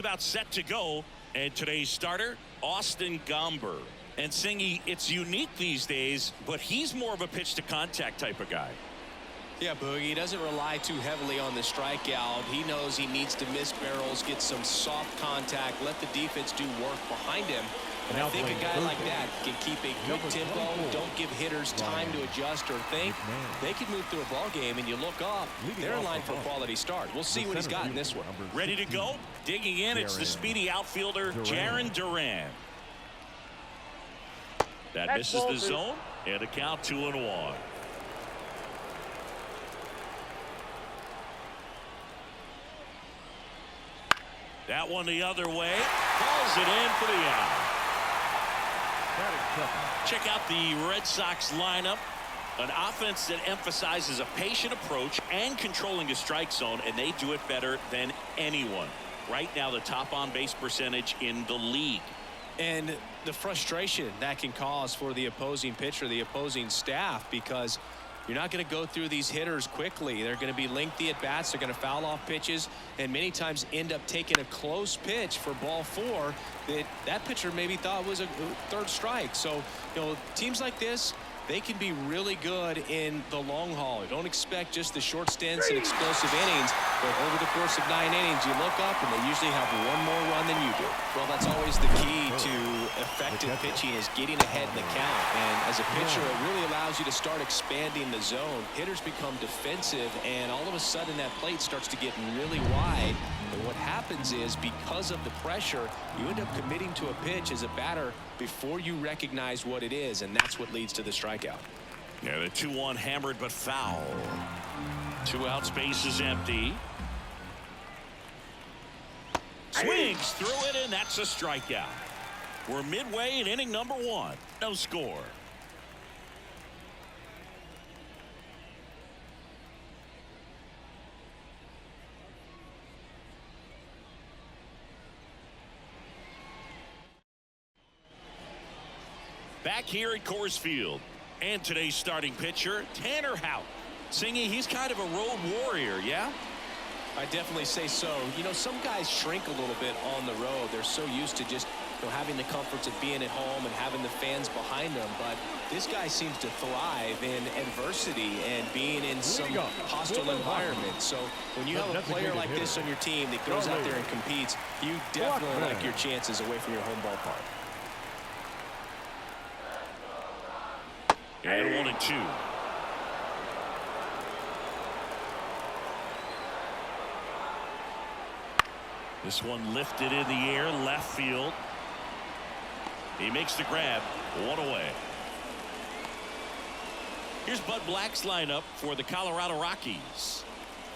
About set to go, and today's starter, Austin Gomber. And Singy, it's unique these days, but he's more of a pitch to contact type of guy. Yeah, Boogie, he doesn't rely too heavily on the strikeout. He knows he needs to miss barrels, get some soft contact, let the defense do work behind him. And I think a guy like that can keep a good tempo, don't give hitters time to adjust or think. They can move through a ball game, and you look up, they're in line for a quality start. We'll see what he's got in this one. Ready to go? Digging in, it's the speedy outfielder, Jaron Duran. That misses the zone, and a count 2-1. That one the other way, calls it in for the out. Check out the Red Sox lineup. An offense that emphasizes a patient approach and controlling a strike zone, and they do it better than anyone. Right now, the top on-base percentage in the league. And the frustration that can cause for the opposing pitcher, the opposing staff, because you're not going to go through these hitters quickly. They're going to be lengthy at bats. They're going to foul off pitches and many times end up taking a close pitch for ball 4 that pitcher maybe thought was a third strike. So, teams like this, they can be really good in the long haul. Don't expect just the short stints and explosive innings, but over the course of 9 innings, you look up and they usually have one more run than you do. Well, that's always the key to effective pitching, is getting ahead in the count. And as a pitcher, it really allows you to start expanding the zone. Hitters become defensive, and all of a sudden that plate starts to get really wide. And what happens is, because of the pressure, you end up committing to a pitch as a batter before you recognize what it is, and that's what leads to the strikeout. Yeah, the 2-1 hammered but foul. 2 outs, base is empty. Swings through it, and that's a strikeout. We're midway in inning number 1. No score. Back here at Coors Field, and today's starting pitcher, Tanner Houck. Singy, he's kind of a road warrior, yeah? I definitely say so. Some guys shrink a little bit on the road. They're so used to just having the comforts of being at home and having the fans behind them. But this guy seems to thrive in adversity and being in some hostile environment. So when you have a player like this on your team that goes out there and competes, you definitely like your chances away from your home ballpark. And 1-2. This one lifted in the air, left field. He makes the grab, 1 away. Here's Bud Black's lineup for the Colorado Rockies.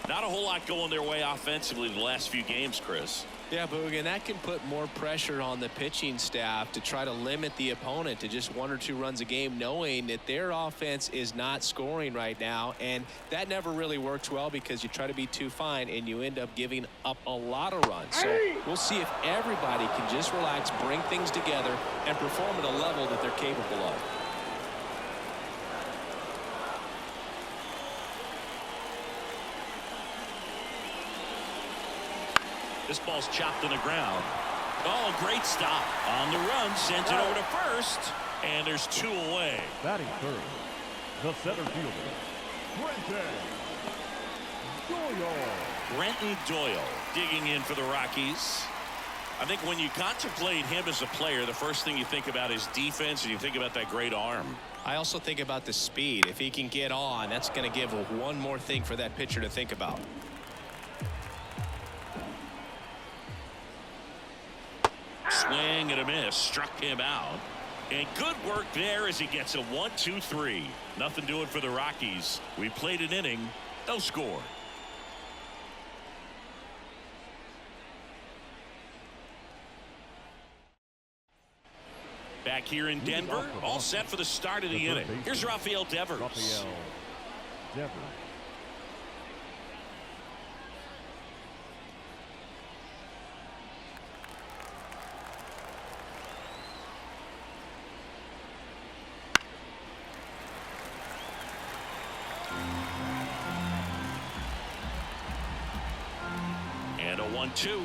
Not a whole lot going their way offensively the last few games, Chris. Yeah, Boog, and that can put more pressure on the pitching staff to try to limit the opponent to just 1 or 2 runs a game, knowing that their offense is not scoring right now. And that never really works well, because you try to be too fine and you end up giving up a lot of runs. So we'll see if everybody can just relax, bring things together, and perform at a level that they're capable of. This ball's chopped on the ground. Oh, great stop. On the run, sends it over to first. And there's 2 away. Batting third, the center fielder, Brenton Doyle digging in for the Rockies. I think when you contemplate him as a player, the first thing you think about is defense, and you think about that great arm. I also think about the speed. If he can get on, that's going to give one more thing for that pitcher to think about. Swing and a miss, struck him out. And good work there as he gets a 1-2-3. Nothing doing for the Rockies. We played an inning, no score. Back here in Denver, all set for the start of the inning. Here's Rafael Devers. And a 1-2.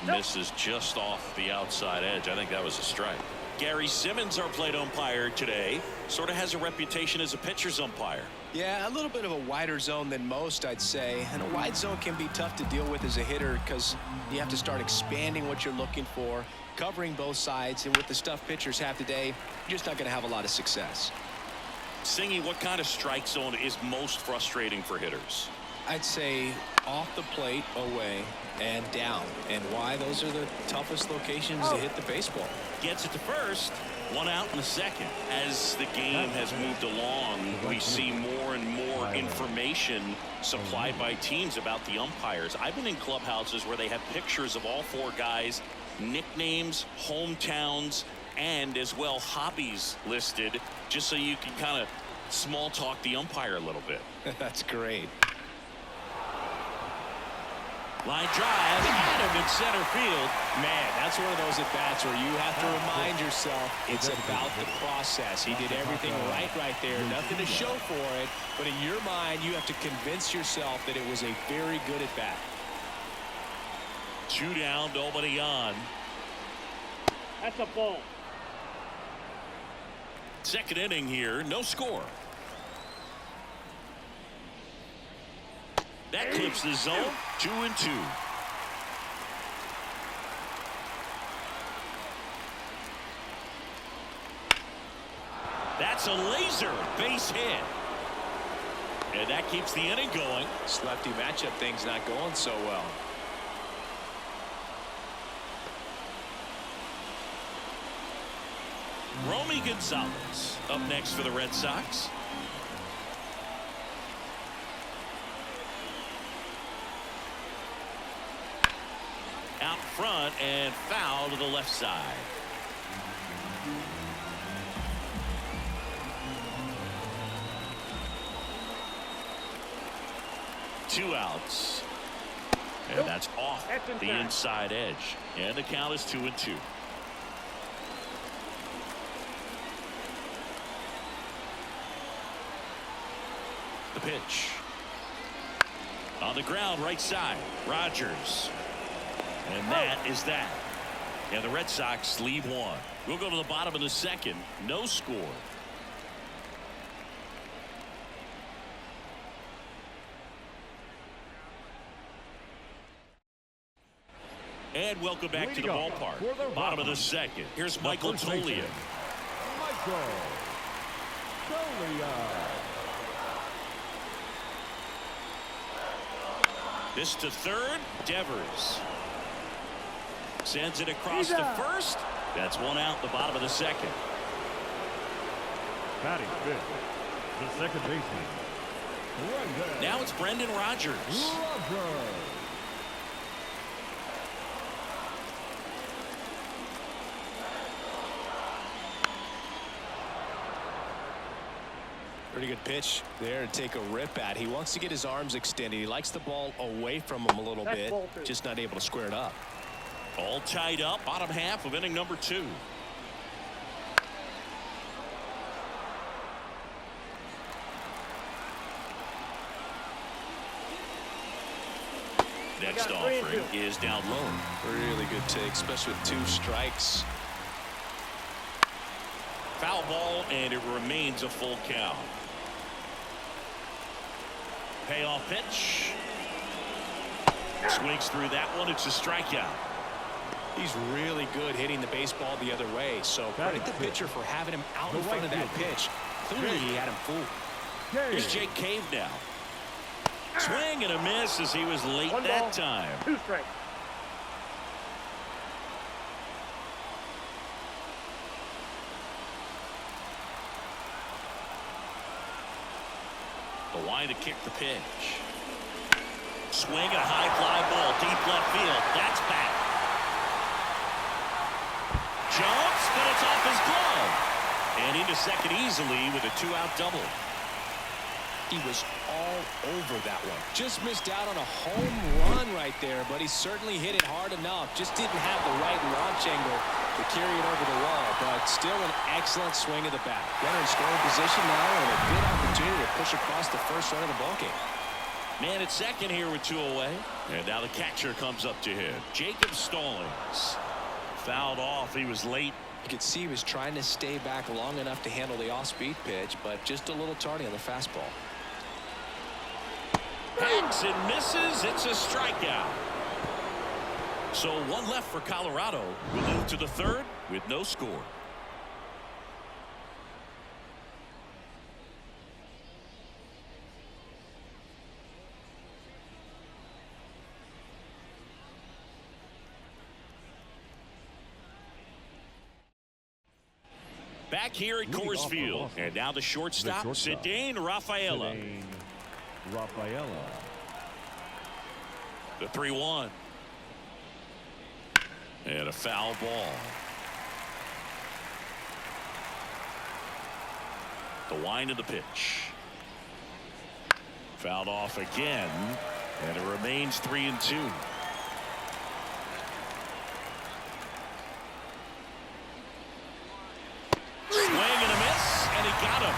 Misses just off the outside edge. I think that was a strike. Gary Simmons, our plate umpire today, sort of has a reputation as a pitcher's umpire. Yeah, a little bit of a wider zone than most, I'd say. And a wide zone can be tough to deal with as a hitter because you have to start expanding what you're looking for, covering both sides. And with the stuff pitchers have today, you're just not going to have a lot of success. Singy, what kind of strike zone is most frustrating for hitters? I'd say off the plate, away, and down. And why? Those are the toughest locations to hit the baseball. Gets it to first. One out in the second. As the game has moved along, we see more and more information supplied by teams about the umpires. I've been in clubhouses where they have pictures of all four guys, nicknames, hometowns, and as well hobbies listed, just so you can kind of small talk the umpire a little bit. That's great. Line drive, out of in center field. Man, that's one of those at-bats where you have to remind yourself it's about the process. He did everything right there. Nothing to show for it. But in your mind, you have to convince yourself that it was a very good at-bat. 2 down, nobody on. That's a ball. Second inning here, no score. That clips the zone. 2-2. That's a laser base hit. And that keeps the inning going. This lefty matchup thing's not going so well. Romy Gonzalez up next for the Red Sox. Out front and foul to the left side. Two outs. And that's off the inside edge. And the count is 2-2. The pitch. On the ground, right side. Rogers. And that is that. And the Red Sox lead one. We'll go to the bottom of the second. No score. And welcome back to the ballpark. Bottom of the second. Here's Michael Toglia. Michael Toglia. This to third. Devers. Sends it across to first. That's one out, the bottom of the second. Batting fifth, the second baseman. Now it's Brendan Rodgers. Pretty good pitch there to take a rip at. He wants to get his arms extended. He likes the ball away from him a little bit. Just not able to square it up. All tied up, bottom half of inning number 2. Next offering is down low. Really good take, especially with 2 strikes. Foul ball, and it remains a full count. Payoff pitch. Swings through that one. It's a strikeout. He's really good hitting the baseball the other way, so credit the pitcher for having him out in front of that pitch. Clearly he had him fooled. Here's Jake Cave now. Swing and a miss as he was late that time. 2 strikes. The line to kick the pitch. Swing and a high fly ball deep left field. That's back. Jumps, but it's off his glove. And into second easily with a 2-out double. He was all over that one. Just missed out on a home run right there, but he certainly hit it hard enough. Just didn't have the right launch angle to carry it over the wall, but still an excellent swing of the bat. Runner in scoring position now and a good opportunity to push across the first run of the ballgame. Man at second here with 2 away. And now the catcher comes up to hit. Jacob Stallings. Fouled off. He was late. You could see he was trying to stay back long enough to handle the off-speed pitch, but just a little tardy on the fastball. Hacks and misses. It's a strikeout. So 1 left for Colorado. We'll move to the 3rd with no score. Back here at Coors Field. And now the shortstop, Ceddanne Rafaela. The 3-1. And a foul ball. The wind of the pitch. Fouled off again. And it remains 3-2. Got him.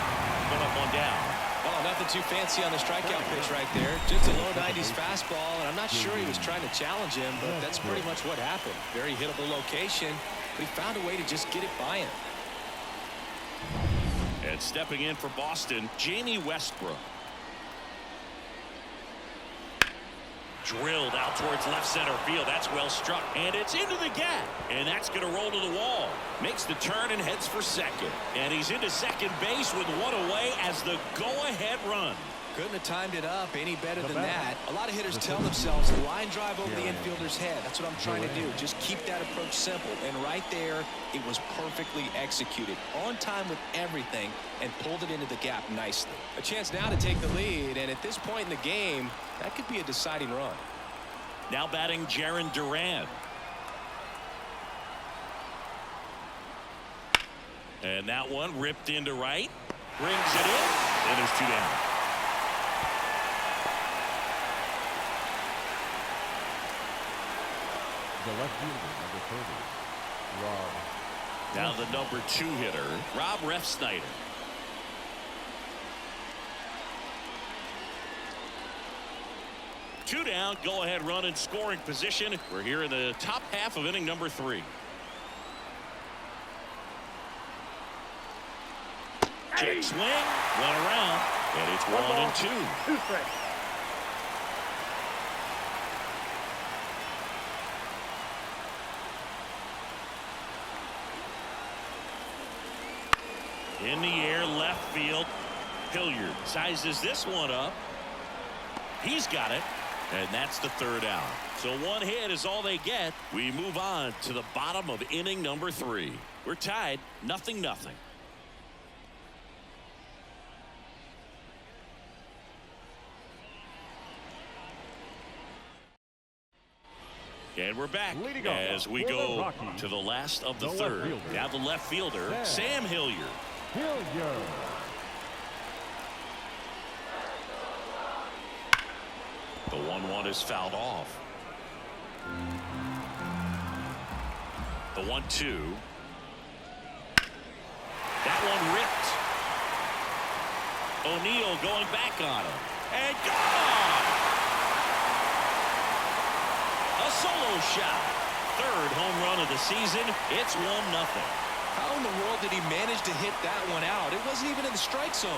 Put up 1 down. Well, nothing too fancy on the strikeout pitch right there. Just a low 90s fastball, and I'm not sure he was trying to challenge him, but that's pretty much what happened. Very hittable location, but he found a way to just get it by him. And stepping in for Boston, Jamie Westbrook. Drilled out towards left center field. That's well struck. And it's into the gap. And that's going to roll to the wall. Makes the turn and heads for second. And he's into second base with 1 away as the go-ahead run. Couldn't have timed it up any better than that. A lot of hitters tell themselves line drive over the infielder's head. That's what I'm trying to do. Just keep that approach simple. And right there, it was perfectly executed. On time with everything and pulled it into the gap nicely. A chance now to take the lead. And at this point in the game, that could be a deciding run. Now batting Jarren Duran. And that one ripped into right. Brings it in. And there's 2 down. The left fielder, number 30, Rob. Now the number 2 hitter, Rob Refsnyder. Two down, go ahead run in scoring position. We're here in the top half of inning number 3. Check swing, 1 around, and it's 1 and 2. 2 strikes. In the air, left field. Hilliard sizes this one up. He's got it. And that's the 3rd out. So 1 hit is all they get. We move on to the bottom of inning number 3. We're tied 0-0. And we're back as we go to the last of the 3rd. Now the left fielder, Sam Hilliard. The 1-1 is fouled off. The 1-2. That one ripped. O'Neill going back on him. And gone! A solo shot. 3rd home run of the season. It's 1-0. How in the world did he manage to hit that one out? It wasn't even in the strike zone.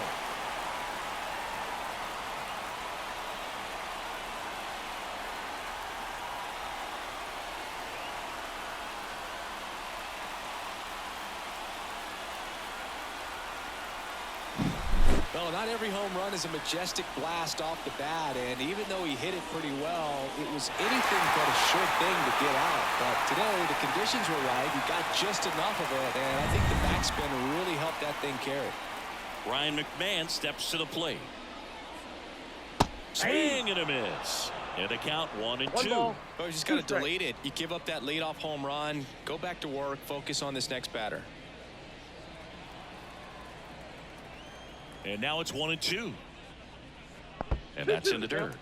Well, not every home run is a majestic blast off the bat, and even though he hit it pretty well, it was anything but a sure thing to get out. But today, the conditions were right. He got just enough of it, and I think the backspin really helped that thing carry. Ryan McMahon steps to the plate. Swing and a miss. And the count 1 and 2. Oh, you just got to delete it. You give up that leadoff home run, go back to work, focus on this next batter. And now it's 1 and 2. And that's in the dirt.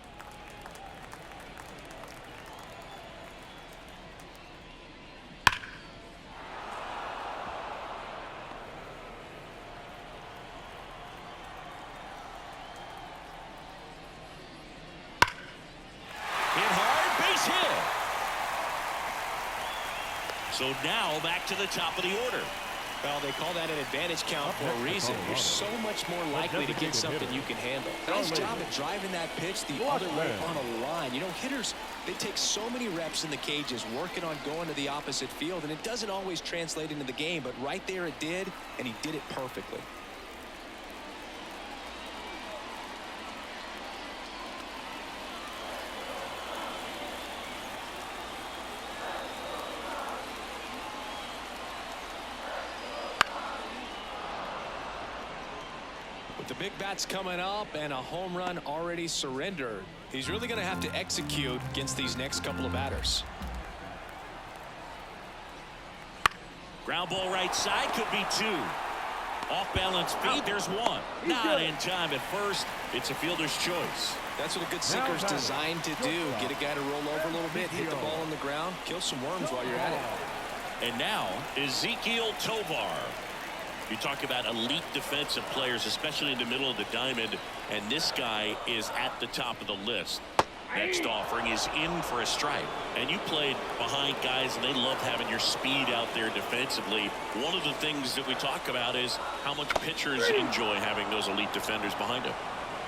So now back to the top of the order. Well, they call that an advantage count for a reason. You're so much more likely to get something you can handle. Nice job at driving that pitch the other way on a line. You know, hitters, they take so many reps in the cages working on going to the opposite field, and it doesn't always translate into the game, but right there it did, and he did it perfectly. With the big bats coming up and a home run already surrendered, he's really going to have to execute against these next couple of batters. Ground ball right side, could be two. Off balance feed, there's one. Not in time at first. It's a fielder's choice. That's what a good sinker's designed to do. Get a guy to roll over a little bit, hit the ball on the ground, kill some worms while you're at it. And now Ezequiel Tovar. You talk about elite defensive players, especially in the middle of the diamond, and this guy is at the top of the list. Next offering is in for a strike. And you played behind guys, and they love having your speed out there defensively. One of the things that we talk about is how much pitchers enjoy having those elite defenders behind them.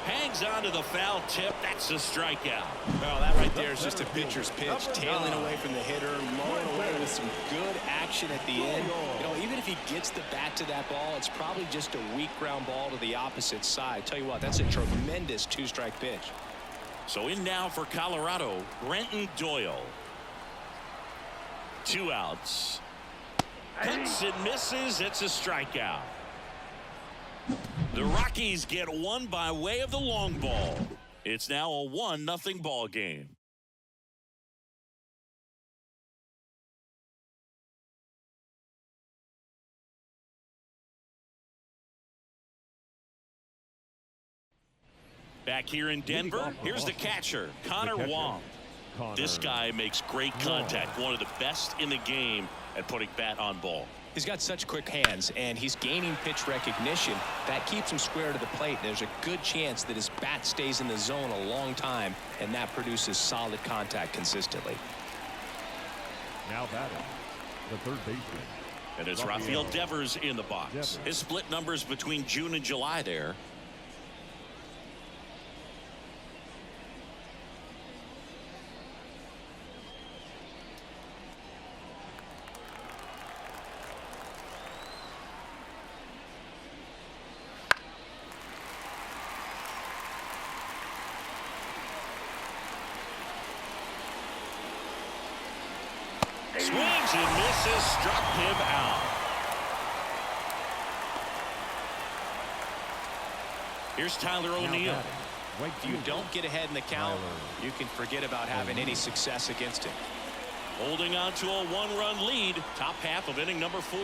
Hangs on to the foul tip. That's a strikeout. Well, that right there is just a pitcher's pitch, tailing away from the hitter, mowing away with some good action at the end. You know, even if he gets the bat to that ball, it's probably just a weak ground ball to the opposite side. Tell you what, that's a tremendous two-strike pitch. So in now for Colorado, Brenton Doyle. 2 outs. Cuts and misses. It's a strikeout. The Rockies get one by way of the long ball. It's now a 1-0 ball game. Back here in Denver, here's the catcher, Connor Wong. This guy makes great contact, one of the best in the game at putting bat on ball. He's got such quick hands, and he's gaining pitch recognition. That keeps him square to the plate. There's a good chance that his bat stays in the zone a long time, and that produces solid contact consistently. Now batting, the third baseman. And it's Rafael Devers in the box. His split numbers between June and July there. Swings and misses, struck him out. Here's Tyler O'Neill. If you don't get ahead in the count, you can forget about having any success against him. Holding on to a 1-run lead, top half of inning number 4.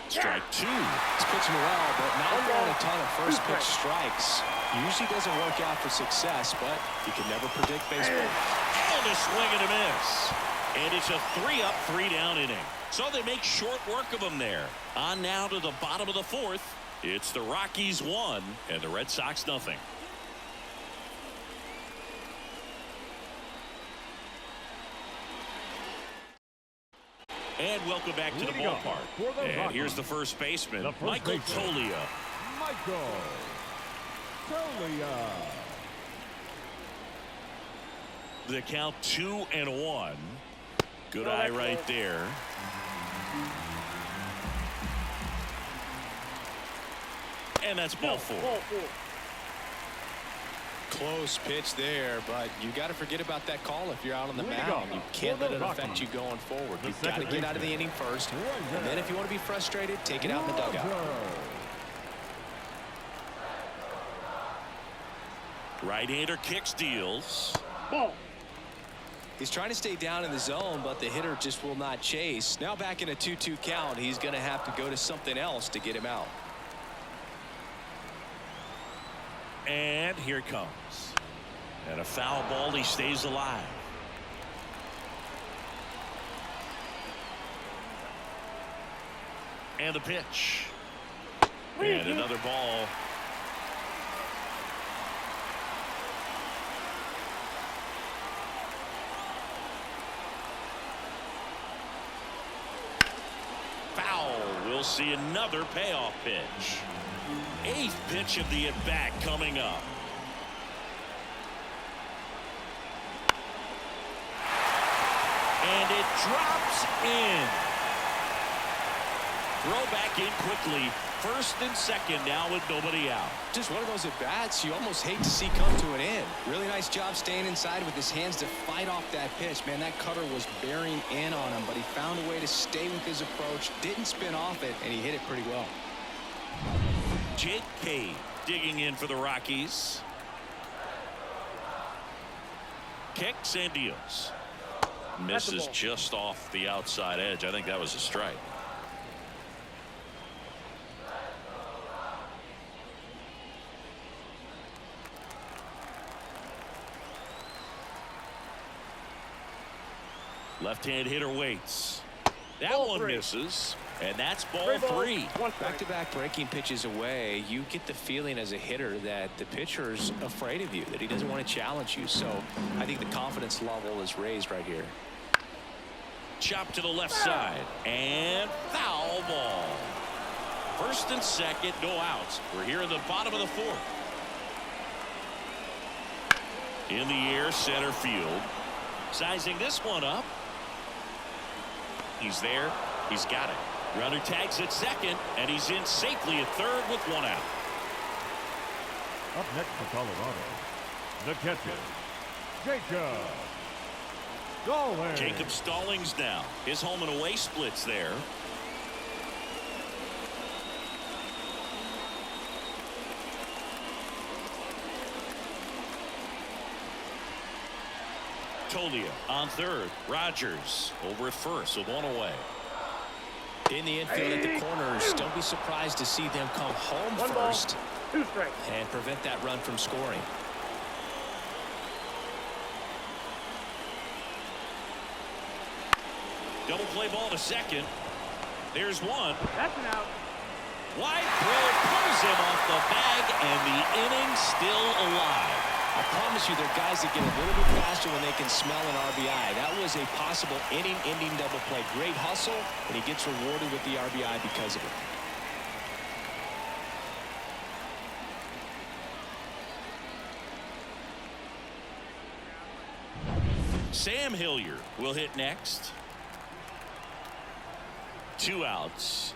Strike 2. He's pitching well, but not throwing a ton of first pitch strikes. Usually doesn't work out for success, but you can never predict baseball. And a swing and a miss. And it's a 3-up, 3-down inning. So they make short work of them there. On now to the bottom of the 4th. It's the Rockies 1 and the Red Sox 0. And welcome back to the ballpark. And here's the first baseman, Michael Toglia. Michael Toglia. The count 2-1. Good eye right there. And that's ball 4. Close pitch there, but you got to forget about that call if you're out on the mound. You can't let it affect you going forward. You've got to get out of the inning first, and then if you want to be frustrated, take it out in the dugout. Right-hander kicks, deals. Ball. He's trying to stay down in the zone, but the hitter just will not chase. Now back in a 2-2 count, he's going to have to go to something else to get him out. And here it comes. And a foul ball, he stays alive. And the pitch. And another ball. we'll see another payoff pitch. 8th pitch of the at-bat coming up. And it drops in. Throw back in quickly. 1st and 2nd now with nobody out. Just one of those at-bats you almost hate to see come to an end. Really nice job staying inside with his hands to fight off that pitch. Man, that cutter was bearing in on him, but he found a way to stay with his approach, didn't spin off it, and he hit it pretty well. Jake Cave digging in for the Rockies. Kicks and deals. Misses just off the outside edge. I think that was a strike. Left-hand hitter waits. That one misses, and that's ball 3. Back-to-back breaking pitches away, you get the feeling as a hitter that the pitcher's afraid of you, that he doesn't want to challenge you. So I think the confidence level is raised right here. Chop to the left side, and foul ball. 1st and 2nd, no outs. We're here in the bottom of the 4th. In the air, center field. Sizing this one up. He's there. He's got it. Runner tags at 2nd, and he's in safely at 3rd with 1 out. Up next for Colorado, the catcher, Jacob Stallings. Jacob Stallings now. His home and away splits there. Tolia on 3rd. Rogers over at 1st with 1 away. In the infield at the corners, don't be surprised to see them come home 1 first ball, 2 strikes. and prevent that run from scoring. Double play ball to 2nd. There's 1. That's an out. Wide throw pulls him off the bag, and the inning still alive. I promise you, there are guys that get a little bit faster when they can smell an RBI. That was a possible inning-ending double play. Great hustle, and he gets rewarded with the RBI because of it. Sam Hilliard will hit next. 2 outs.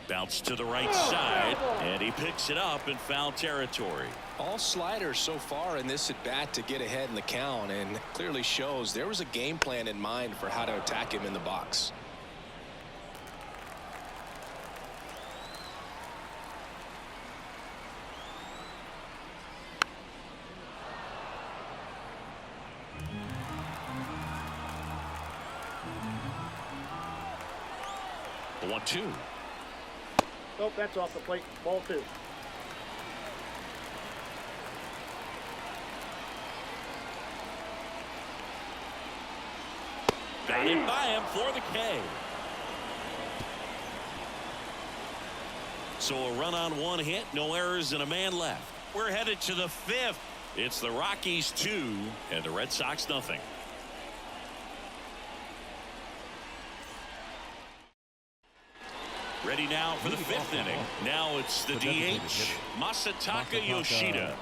Bounce to the right side, and he picks it up in foul territory. All sliders so far in this at bat to get ahead in the count, and clearly shows there was a game plan in mind for how to attack him in the box. The 1-2. Nope, that's off the plate. Ball 2. Got it by him for the K. So a run on 1 hit, no errors, and a man left. We're headed to the 5th. It's the Rockies 2 and the Red Sox nothing. Ready now for the 5th inning. Now it's the DH, Masataka Yoshida.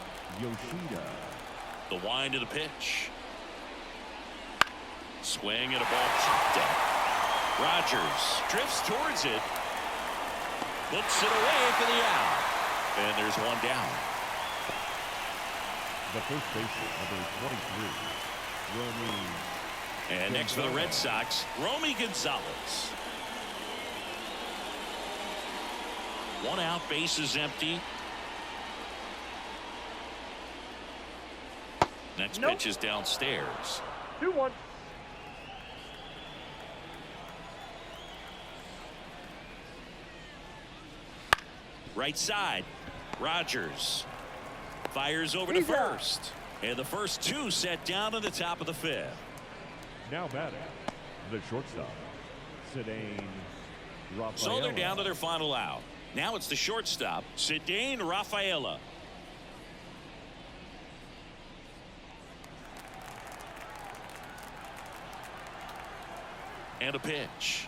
The wind of the pitch. Swing and a ball popped up. Rogers drifts towards it. Puts it away for the out. And there's 1 down. The first baseman, number 23, Romy. And next for the Red Sox, Romy Gonzalez. 1 out, bases empty. Next pitch is downstairs. 2-1. Right side. Rogers fires over to first. And the first 2 set down to the top of the 5th. Now batting, the shortstop, Cedane Rafaela. So they're down to their final out. Now it's the shortstop, Cedane Rafaela. And a pitch.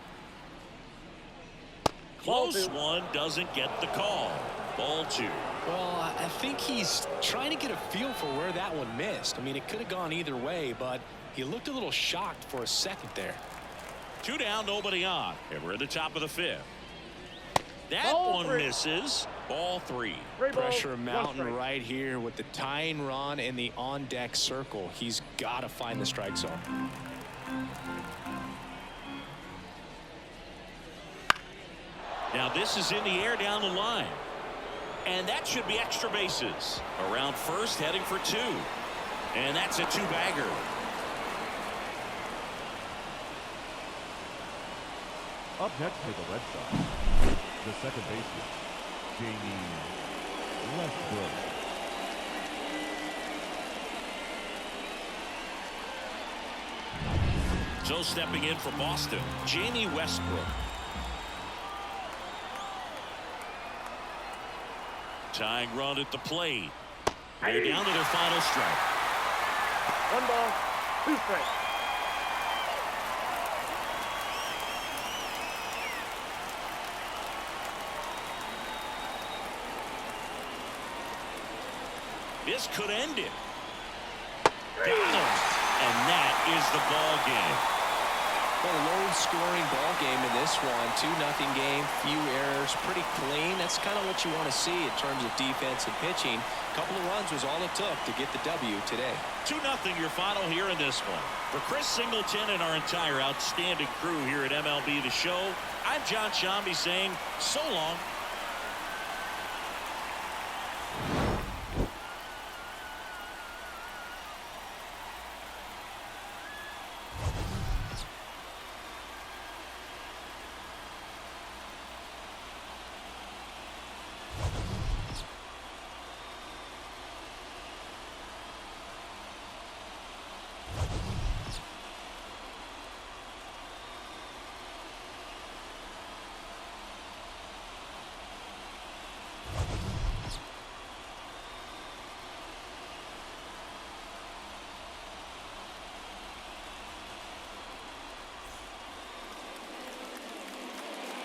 Close one, doesn't get the call. Ball 2. Well, I think he's trying to get a feel for where that one missed. I mean, it could have gone either way, but he looked a little shocked for a second there. 2 down, nobody on. And we're at the top of the 5th. That Ball one 3. misses. Ball 3. Pressure mountain right here with the tying run and the on-deck circle. He's got to find the strike zone. Now this is in the air down the line. And that should be extra bases. Around first, heading for 2. And that's a 2-bagger. Up next for the Red Sox, the second baseman, Jamie Westbrook. So stepping in for Boston, Jamie Westbrook. Tying run at the plate. They're down to their final strike. 1 ball, 2 strikes. This could end it. Got him. And that is the ball game. Well, a low-scoring ball game in this one. 2-0 game, few errors, pretty clean. That's kind of what you want to see in terms of defense and pitching. A couple of runs was all it took to get the W today. 2-0 your final here in this one. For Chris Singleton and our entire outstanding crew here at MLB The Show, I'm John Shambi saying so long.